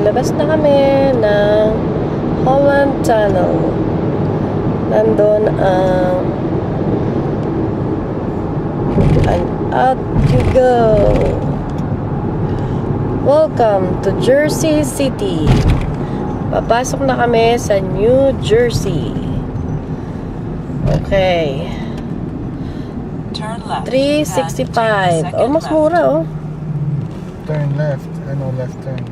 Labas na kami ng Holland Tunnel. Nandun ang and out you go. Welcome to Jersey City. Papasok na kami sa New Jersey. Okay. Turn left. 365. Oh, mas mura oh. Turn left. Ano, left turn.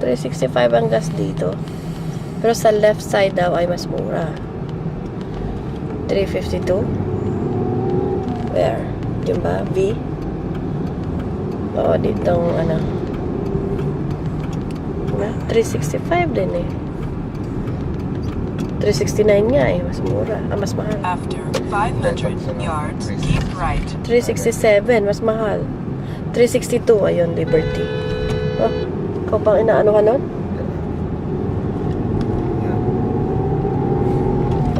365 ang gas dito. Pero sa left side daw ay mas mura. 352. Where? Yung ba? V? Oo, ditong ano. 365 din eh. 369 nga eh. Mas mura. Mas mahal. After 500 yards, keep right. 367. Mas mahal. 362. Ayun, Liberty. Oh, ikaw pang inaano ka nun?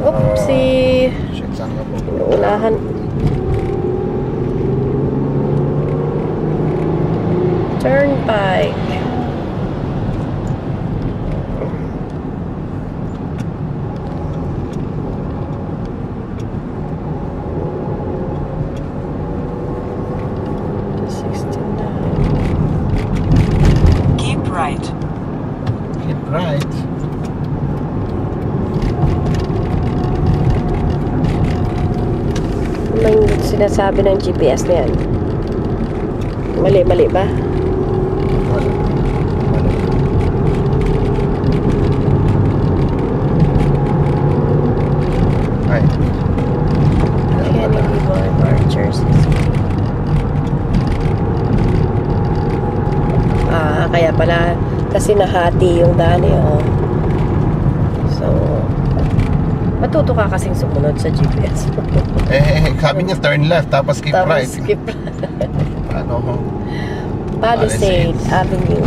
Oopsie. Shit, saan ka po? Inuulahan. Turnpike. Keep right. Keep right. Ano yung sinasabi ng GPS na yan? Mali ba? Wala. Wala. Ay. Kennedy Boulevard, Jersey City. Kaya pala kasi nahati yung daan eh, oh. So, matuto ka kasing sumunod sa GPS. Sabi niya turn left, tapos keep right. Skip. Ano ho? Palisades Avenue.